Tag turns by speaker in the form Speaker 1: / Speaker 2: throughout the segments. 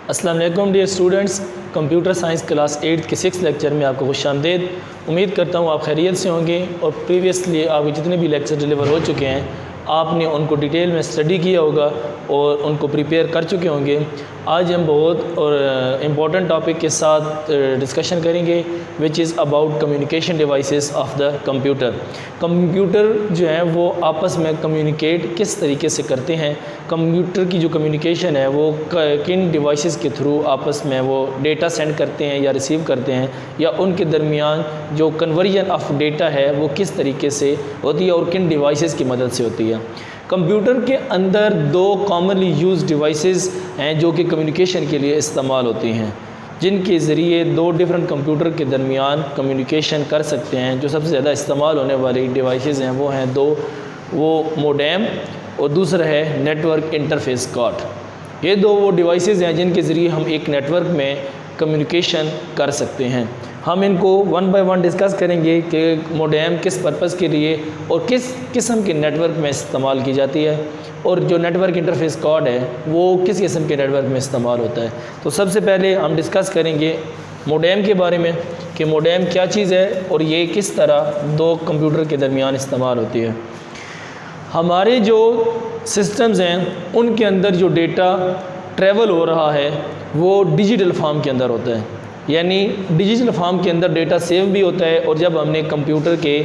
Speaker 1: अस्सलाम वालेकुम dear students, computer science class 8 के 6 लेक्चर में आपको खुशामदीद। उम्मीद करता हूँ आप खैरियत से होंगे और प्रीवियसली आपके जितने भी लेक्चर डिलीवर हो चुके हैं आपने उनको डिटेल में स्टडी किया होगा और उनको प्रिपेयर कर चुके होंगे। आज हम बहुत और इम्पोर्टेंट टॉपिक के साथ डिस्कशन करेंगे which is about communication devices of the computer. Computer जो है वो आपस में कम्युनिकेट किस तरीके से करते हैं, कंप्यूटर की जो कम्युनिकेशन है वो किन डिवाइसेस के थ्रू आपस में वो डेटा सेंड करते हैं या रिसीव करते हैं, या उनके दरमियान जो कन्वर्जन ऑफ डेटा है वो किस तरीके से होती है और किन डिवाइसेस की मदद से होती है। कंप्यूटर के अंदर दो कॉमनली यूज डिवाइसेस हैं जो कि कम्युनिकेशन के लिए इस्तेमाल होती हैं, जिनके ज़रिए दो डिफरेंट कंप्यूटर के दरमियान कम्युनिकेशन कर सकते हैं। जो सबसे ज़्यादा इस्तेमाल होने वाली डिवाइसेस हैं वो हैं दो, वो मोडेम और दूसरा है नेटवर्क इंटरफेस कार्ड। ये दो वो डिवाइसेस हैं जिनके ज़रिए हम एक नेटवर्क में कम्युनिकेशन कर सकते हैं। हम इनको वन बाय वन डिस्कस करेंगे कि मोडेम किस पर्पज़ के लिए और किस किस्म के नेटवर्क में इस्तेमाल की जाती है, और जो नेटवर्क इंटरफेस कार्ड है वो किस किस्म के नेटवर्क में इस्तेमाल होता है। तो सबसे पहले हम डिस्कस करेंगे मोडेम के बारे में कि मोडेम क्या चीज़ है और ये किस तरह दो कंप्यूटर के दरमियान इस्तेमाल होती है। हमारे जो सिस्टम्स हैं उनके अंदर जो डेटा ट्रैवल हो रहा है वो डिजिटल फॉर्म के अंदर होता है, यानी डिजिटल फॉर्म के अंदर डेटा सेव भी होता है, और जब हमने कंप्यूटर के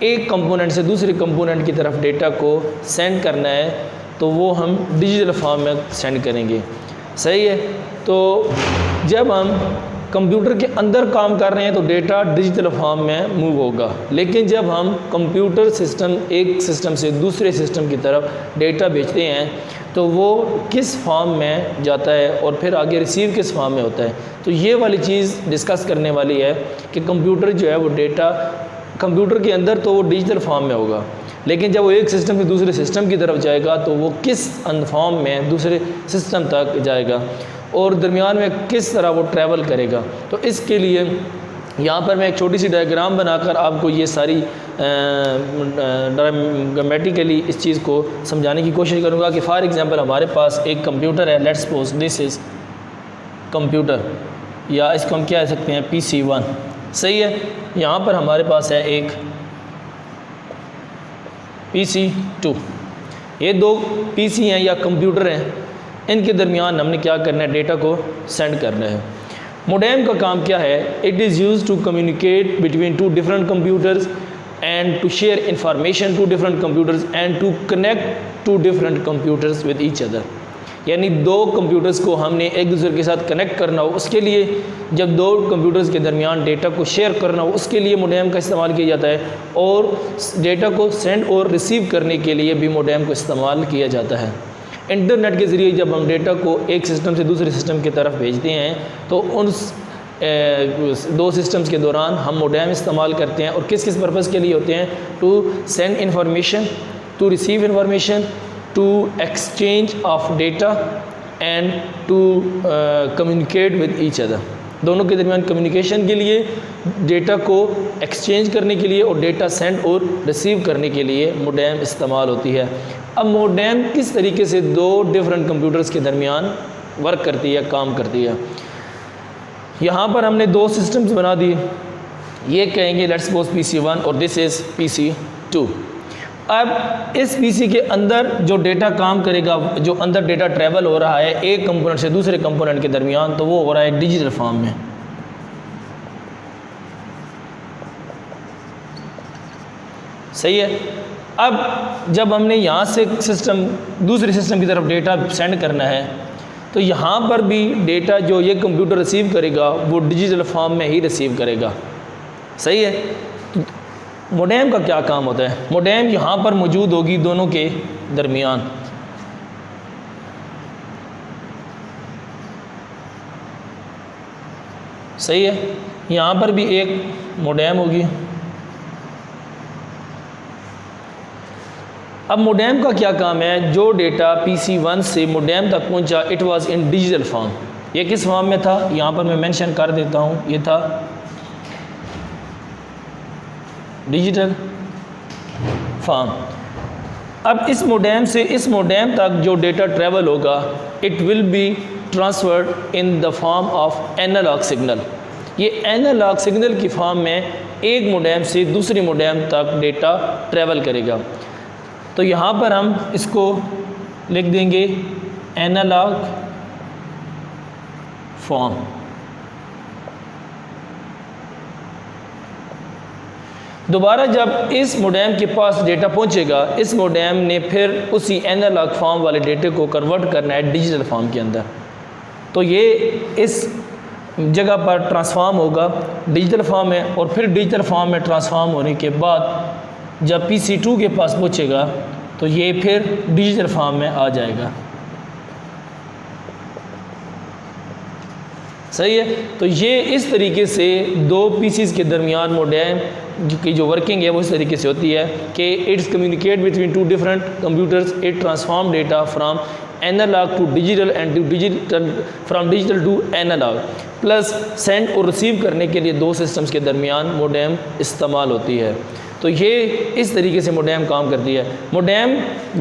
Speaker 1: एक कंपोनेंट से दूसरे कंपोनेंट की तरफ डेटा को सेंड करना है तो वो हम डिजिटल फॉर्म में सेंड करेंगे। सही है। तो जब हम कंप्यूटर के अंदर काम कर रहे हैं तो डेटा डिजिटल फॉर्म में मूव होगा, लेकिन जब हम कंप्यूटर सिस्टम एक सिस्टम से दूसरे सिस्टम की तरफ डेटा भेजते हैं तो वो किस फॉर्म में जाता है और फिर आगे रिसीव किस फॉर्म में होता है। तो ये वाली चीज़ डिस्कस करने वाली है कि कंप्यूटर जो है वो डेटा कंप्यूटर के अंदर तो वो डिजिटल फॉर्म में होगा, लेकिन जब वो एक सिस्टम से दूसरे सिस्टम की तरफ जाएगा तो वो किस फॉर्म में दूसरे सिस्टम तक जाएगा और दरमियान में किस तरह वो ट्रैवल करेगा। तो इसके लिए यहाँ पर मैं एक छोटी सी डायग्राम बनाकर आपको ये सारी ग्रामेटिकली इस चीज़ को समझाने की कोशिश करूँगा कि फॉर एग्ज़ाम्पल हमारे पास एक कंप्यूटर है, let's suppose this is computer, या इसको हम क्या कह सकते हैं PC1। सही है। यहाँ पर हमारे पास है एक PC2। ये दो PC हैं या कंप्यूटर हैं, इनके दरमियान हमने क्या करना है, डेटा को सेंड करना है। मोडेम का काम क्या है, it is use to communicate between two different computers and to share information to different computers and to connect to different computers with each other. यानी दो कंप्यूटर्स को हमने एक दूसरे के साथ कनेक्ट करना हो, उसके लिए जब दो कंप्यूटर्स के दरमियान डेटा को शेयर करना हो उसके लिए मोडेम का इस्तेमाल किया जाता है, और डेटा को सेंड और रिसीव करने के लिए भी मोडेम को इस्तेमाल किया जाता है। इंटरनेट के ज़रिए जब हम डेटा को एक सिस्टम से दूसरे सिस्टम की तरफ भेजते हैं तो उन दो सिस्टम्स के दौरान हम मोडेम इस्तेमाल करते हैं, और किस किस पर्पज़ के लिए होते हैं, to send information, to receive information, to exchange of data and to communicate with each other. दोनों के दरमियान कम्युनिकेशन के लिए, डेटा को एक्सचेंज करने के लिए और डेटा सेंड और रिसीव करने के लिए मोडेम इस्तेमाल होती है। अब मोडेम किस तरीके से दो डिफरेंट कंप्यूटर्स के दरमियान वर्क करती है, काम करती है। यहाँ पर हमने दो सिस्टम्स बना दिए, ये कहेंगे लेट्स सपोज PC1 और दिस इज़ PC2। अब इस PC के अंदर जो डेटा काम करेगा, जो अंदर डेटा ट्रैवल हो रहा है एक कंपोनेंट से दूसरे कंपोनेंट के दरमियान, तो वो हो रहा है डिजिटल फॉर्म में। सही है। अब जब हमने यहाँ से सिस्टम दूसरे सिस्टम की तरफ डेटा सेंड करना है तो यहाँ पर भी डेटा जो ये कंप्यूटर रिसीव करेगा वो डिजिटल फॉर्म में ही रिसीव करेगा। सही है। मोडेम का क्या काम होता है, मोडेम यहाँ पर मौजूद होगी दोनों के दरमियान। सही है। यहाँ पर भी एक मोडेम होगी। अब मोडेम का क्या काम है, जो डेटा PC1 से मोडेम तक पहुंचा it was in digital form. ये किस फॉर्म में था, यहाँ पर मैं मेंशन कर देता हूँ, ये था डिजिटल फॉर्म। अब इस मोडेम से इस मोडेम तक जो डेटा ट्रैवल होगा it will be transferred in the form of analog signal. ये एनालॉग सिग्नल की फॉर्म में एक मोडेम से दूसरे मोडेम तक डेटा ट्रैवल करेगा। तो यहाँ पर हम इसको लिख देंगे एनालॉग फॉर्म। दोबारा जब इस मोडेम के पास डेटा पहुंचेगा, इस मोडेम ने फिर उसी एनालॉग फॉर्म वाले डेटे को कन्वर्ट करना है डिजिटल फॉर्म के अंदर। तो ये इस जगह पर ट्रांसफॉर्म होगा डिजिटल फॉर्म में, और फिर डिजिटल फॉर्म में ट्रांसफॉर्म होने के बाद जब PC2 के पास पहुंचेगा तो ये फिर डिजिटल फॉर्म में आ जाएगा। सही है। तो ये इस तरीके से दो पीसीज के दरमियान मोडेम की जो वर्किंग है वो इस तरीके से होती है कि it's communicate between two different computers, it transform data from analog to digital and to digital from digital to analog, plus send और रिसीव करने के लिए दो सिस्टम्स के दरमियान मोडेम इस्तेमाल होती है। तो ये इस तरीके से मोडेम काम करती है। मोडेम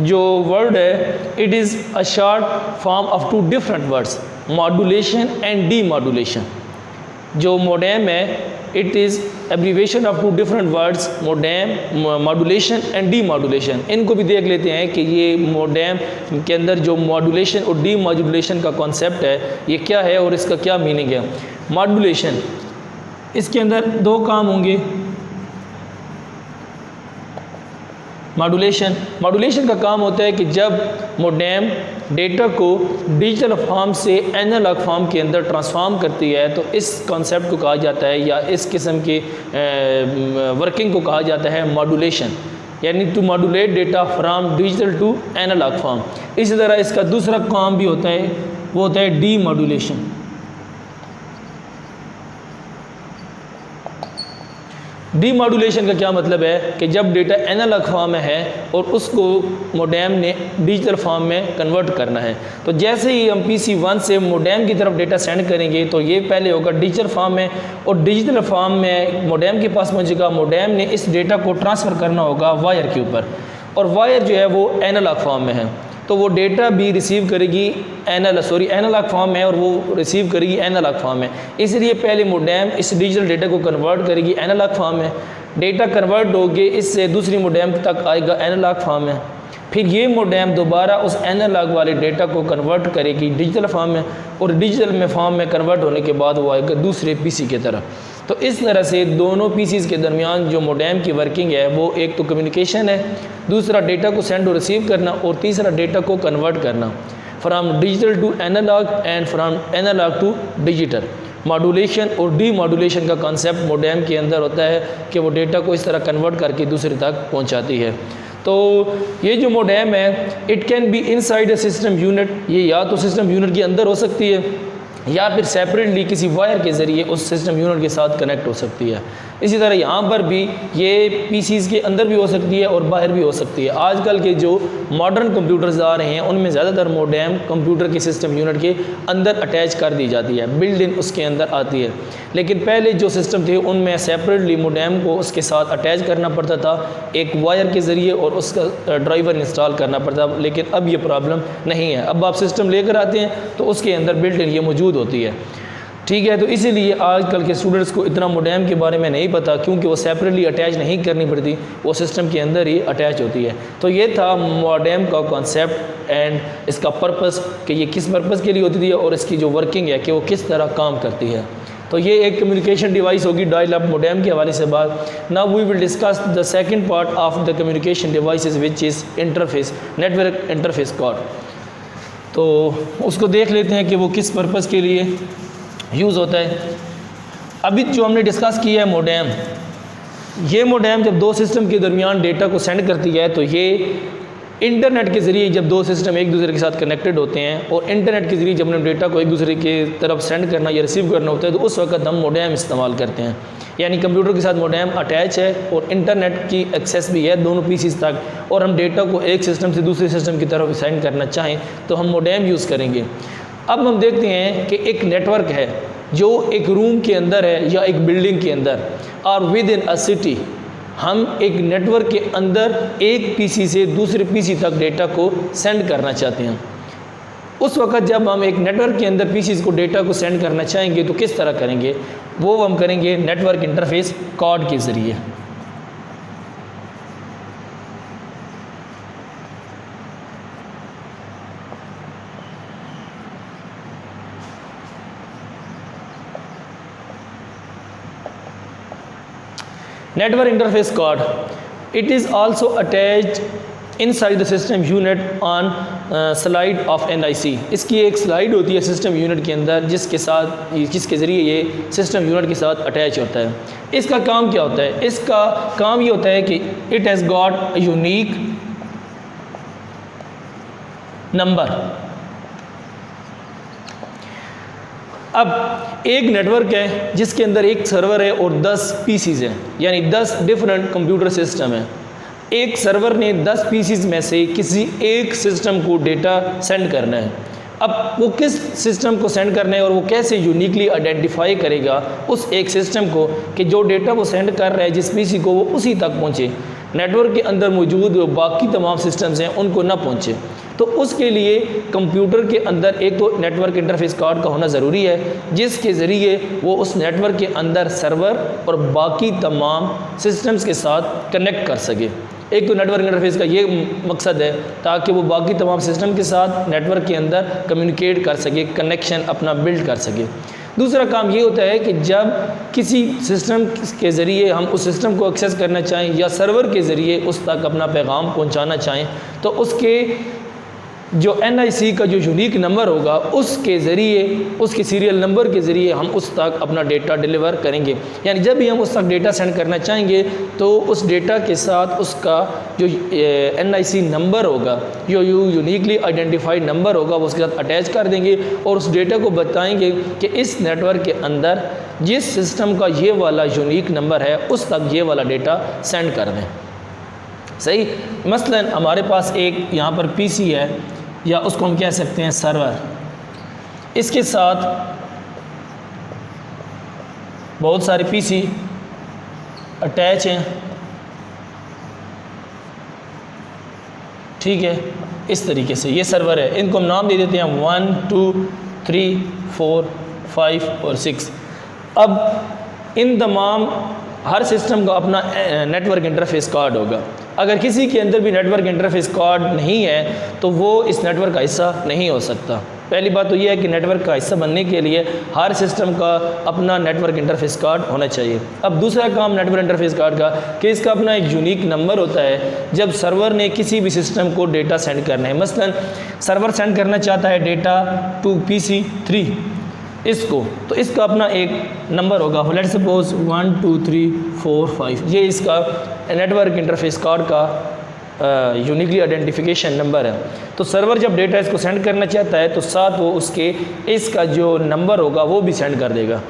Speaker 1: जो वर्ड है, it is a short form of two different words, modulation and demodulation. जो मोडेम है it is abbreviation of two different words, modem, modulation and demodulation. इनको भी देख लेते हैं कि ये मोडेम के अंदर जो मॉड्यूलेशन और डी मॉड्यूलेशन का कॉन्सेप्ट है ये क्या है और इसका क्या मीनिंग है। मॉड्यूलेशन, इसके अंदर दो काम होंगे। मॉड्यूलेशन का काम होता है कि जब मोडेम डेटा को डिजिटल फॉर्म से एनालॉग फॉर्म के अंदर ट्रांसफॉर्म करती है तो इस कॉन्सेप्ट को कहा जाता है, या इस किस्म की वर्किंग को कहा जाता है मॉड्यूलेशन, यानी to modulate data from digital to analog form. इसी तरह इसका दूसरा काम भी होता है, वो होता है डी मॉड्यूलेशन। डी मॉड्यूलेशन का क्या मतलब है कि जब डेटा एनालॉग फॉर्म में है और उसको मोडेम ने डिजिटल फॉर्म में कन्वर्ट करना है, तो जैसे ही हम PC1 से मोडेम की तरफ डेटा सेंड करेंगे तो ये पहले होगा डिजिटल फॉर्म में, और डिजिटल फॉर्म में मोडेम के पास पहुंचेगा। मोडेम ने इस डेटा को ट्रांसफ़र करना होगा वायर के ऊपर, और वायर जो है वो एनालॉग फॉर्म में है, तो वो डेटा भी रिसीव करेगी एनालॉग फॉर्म में, और वो रिसीव करेगी एनालॉग फॉर्म में। इसलिए पहले मोडेम इस डिजिटल डेटा को कन्वर्ट करेगी एनालॉग फॉर्म में, डेटा कन्वर्ट होके इससे दूसरी मोडेम तक आएगा एनालॉग फॉर्म में, फिर ये मोडेम दोबारा उस एनालॉग वाले डेटा को कन्वर्ट करेगी डिजिटल फॉर्म में, और डिजिटल में फॉर्म में कन्वर्ट होने के बाद वो आएगा दूसरे PC की तरफ। तो इस तरह से दोनों PCs के दरमियान जो मोडेम की वर्किंग है वो एक तो कम्युनिकेशन है, दूसरा डेटा को सेंड और रिसीव करना, और तीसरा डेटा को कन्वर्ट करना from digital to analog and from analog to digital. Modulation और डी मॉड्यूलेशन का कॉन्सेप्ट मोडेम के अंदर होता है कि वो डेटा को इस तरह कन्वर्ट करके दूसरे तक पहुंचाती है। तो ये जो मोडेम है it can be inside a system unit, ये या तो सिस्टम यूनिट के अंदर हो सकती है या फिर सेपरेटली किसी वायर के ज़रिए उस सिस्टम यूनिट के साथ कनेक्ट हो सकती है। इसी तरह यहाँ पर भी ये PCs के अंदर भी हो सकती है और बाहर भी हो सकती है। आजकल के जो मॉडर्न कंप्यूटर्स आ रहे हैं उनमें ज़्यादातर मोडेम कंप्यूटर के सिस्टम यूनिट के अंदर अटैच कर दी जाती है, बिल्ड इन उसके अंदर आती है। लेकिन पहले जो सिस्टम थे उनमें सेपरेटली मोडेम को उसके साथ अटैच करना पड़ता था एक वायर के ज़रिए, और उसका ड्राइवर इंस्टॉल करना पड़ता। लेकिन अब ये प्रॉब्लम नहीं है, अब आप सिस्टम लेकर आते हैं तो उसके अंदर बिल्ड इन ये मौजूद होती है। ठीक है, तो इसीलिए आजकल के स्टूडेंट्स को इतना मोडेम के बारे में नहीं पता, क्योंकि वो सेपरेटली अटैच नहीं करनी पड़ती, वो सिस्टम के अंदर ही अटैच होती है। तो ये था मोडेम का कॉन्सेप्ट एंड इसका पर्पस, कि ये किस पर्पस के लिए होती थी और इसकी जो वर्किंग है कि वो किस तरह काम करती है। तो ये एक कम्युनिकेशन डिवाइस होगी डायल अप मोडेम के हवाले से बात। Now we will discuss the second part of the communication devices which is interface, network interface card. तो उसको देख लेते हैं कि वो किस पर्पस के लिए यूज़ होता है। अभी जो हमने डिस्कस किया है मोडेम, ये मोडेम जब दो सिस्टम के दरमियान डेटा को सेंड करती है तो ये इंटरनेट के ज़रिए, जब दो सिस्टम एक दूसरे के साथ कनेक्टेड होते हैं और इंटरनेट के ज़रिए जब हम डेटा को एक दूसरे के तरफ सेंड करना या रिसीव करना होता है तो उस वक्त हम मोडेम इस्तेमाल करते हैं। यानी कंप्यूटर के साथ मोडेम अटैच है और इंटरनेट की एक्सेस भी है दोनों PCs तक, और हम डेटा को एक सिस्टम से दूसरे सिस्टम की तरफ सेंड करना चाहें तो हम मोडेम यूज़ करेंगे। अब हम देखते हैं कि एक नेटवर्क है जो एक रूम के अंदर है या एक बिल्डिंग के अंदर, और विद इन अ सिटी हम एक नेटवर्क के अंदर एक PC से दूसरे PC तक डेटा को सेंड करना चाहते हैं। उस वक्त जब हम एक नेटवर्क के अंदर पीसीज को डेटा को सेंड करना चाहेंगे तो किस तरह करेंगे, वो हम करेंगे नेटवर्क इंटरफेस कार्ड के ज़रिए। Network interface card, it is also attached inside the system unit on slide of NIC। इसकी एक स्लाइड होती है सिस्टम यूनिट के अंदर जिसके ज़रिए ये सिस्टम यूनिट के साथ अटैच होता है। इसका काम क्या होता है? इसका काम ये होता है कि it has got unique number. अब एक नेटवर्क है जिसके अंदर एक सर्वर है और 10 पीसीज हैं, यानी 10 डिफरेंट कंप्यूटर सिस्टम है। एक सर्वर ने 10 पीसीज में से किसी एक सिस्टम को डेटा सेंड करना है। अब वो किस सिस्टम को सेंड करना है और वो कैसे यूनिकली आइडेंटिफाई करेगा उस एक सिस्टम को कि जो डेटा वो सेंड कर रहा है जिस पीसी को, वो उसी तक पहुँचे, नेटवर्क के अंदर मौजूद जो बाकी तमाम सिस्टम्स हैं उनको ना पहुँचे। तो उसके लिए कंप्यूटर के अंदर एक तो नेटवर्क इंटरफेस कार्ड का होना ज़रूरी है, जिसके ज़रिए वो उस नेटवर्क के अंदर सर्वर और बाकी तमाम सिस्टम्स के साथ कनेक्ट कर सके। एक तो नेटवर्क इंटरफेस का ये मकसद है ताकि वो बाकी तमाम सिस्टम के साथ नेटवर्क के अंदर कम्युनिकेट कर सके, कनेक्शन अपना बिल्ड कर सके। दूसरा काम ये होता है कि जब किसी सिस्टम के ज़रिए हम उस सिस्टम को एक्सेस करना चाहें या सर्वर के ज़रिए उस तक अपना पैगाम पहुंचाना चाहें तो उसके जो NIC का जो यूनिक नंबर होगा उसके ज़रिए, उसके सीरियल नंबर के ज़रिए हम उस तक अपना डेटा डिलीवर करेंगे। यानी जब भी हम उस तक डेटा सेंड करना चाहेंगे तो उस डेटा के साथ उसका जो NIC नंबर होगा, जो यूनिकली आइडेंटिफाइड नंबर होगा, वो उसके साथ अटैच कर देंगे और उस डेटा को बताएंगे कि इस नेटवर्क के अंदर जिस सिस्टम का ये वाला यूनिक नंबर है उस तक ये वाला डेटा सेंड कर दें। सही, मसलन हमारे पास एक यहाँ पर पीसी है या उसको हम कह सकते हैं सर्वर, इसके साथ बहुत सारे पीसी अटैच हैं, ठीक है। इस तरीके से ये सर्वर है, इनको हम नाम दे देते हैं 1 2 3 4 5 और 6। अब इन तमाम हर सिस्टम का अपना नेटवर्क इंटरफेस कार्ड होगा। अगर किसी के अंदर भी नेटवर्क इंटरफेस कार्ड नहीं है तो वो इस नेटवर्क का हिस्सा नहीं हो सकता। पहली बात तो ये है कि नेटवर्क का हिस्सा बनने के लिए हर सिस्टम का अपना नेटवर्क इंटरफेस कार्ड होना चाहिए। अब दूसरा काम नेटवर्क इंटरफेस कार्ड का कि इसका अपना एक यूनिक नंबर होता है। जब सर्वर ने किसी भी सिस्टम को डेटा सेंड करना है, मसलन सर्वर सेंड करना चाहता है डेटा टू PC3 इसको, तो इसका अपना एक नंबर होगा, लेट्स सपोज 1 2 3 4 5, ये इसका नेटवर्क इंटरफेस कार्ड का यूनिकली आइडेंटिफिकेशन नंबर है। तो सर्वर जब डेटा इसको सेंड करना चाहता है तो साथ वो उसके इसका जो नंबर होगा वो भी सेंड कर देगा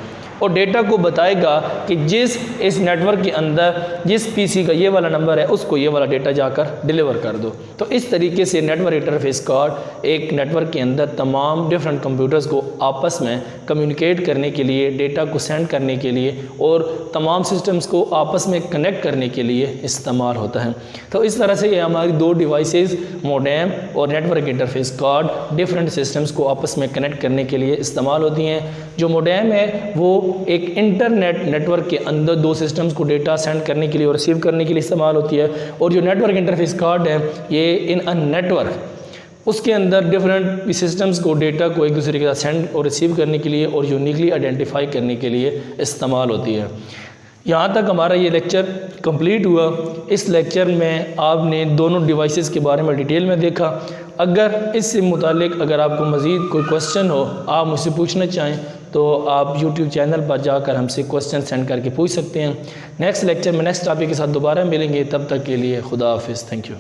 Speaker 1: और डेटा को बताएगा कि जिस इस नेटवर्क के अंदर जिस पीसी का ये वाला नंबर है उसको ये वाला डेटा जाकर डिलीवर कर दो। तो इस तरीके से नेटवर्क इंटरफेस कार्ड एक नेटवर्क के अंदर तमाम डिफरेंट कंप्यूटर्स को आपस में कम्युनिकेट करने के लिए, डेटा को सेंड करने के लिए और तमाम सिस्टम्स को आपस में कनेक्ट करने के लिए इस्तेमाल होता है। तो इस तरह से ये हमारी दो डिवाइसेस मोडेम और network interface card different systems को आपस में कनेक्ट करने के लिए इस्तेमाल होती हैं। जो मोडेम है वो एक इंटरनेट नेटवर्क के अंदर दो सिस्टम्स को डेटा सेंड करने के लिए और रिसीव करने के लिए इस्तेमाल होती है, और जो नेटवर्क इंटरफेस कार्ड है ये इन अ नेटवर्क उसके अंदर डिफरेंट सिस्टम्स को डेटा को एक दूसरे के साथ सेंड और रिसीव करने के लिए और यूनिकली आइडेंटिफाई करने के लिए इस्तेमाल होती है। यहाँ तक हमारा ये लेक्चर कंप्लीट हुआ। इस लेक्चर में आपने दोनों डिवाइसेस के बारे में डिटेल में देखा। अगर इससे मुतालिक अगर आपको मज़ीद कोई क्वेश्चन हो, आप मुझसे पूछना चाहें तो आप YouTube चैनल पर जाकर हमसे क्वेश्चन सेंड करके पूछ सकते हैं। नेक्स्ट लेक्चर में नेक्स्ट टॉपिक के साथ दोबारा मिलेंगे। तब तक के लिए खुदा हाफिज़। Thank you.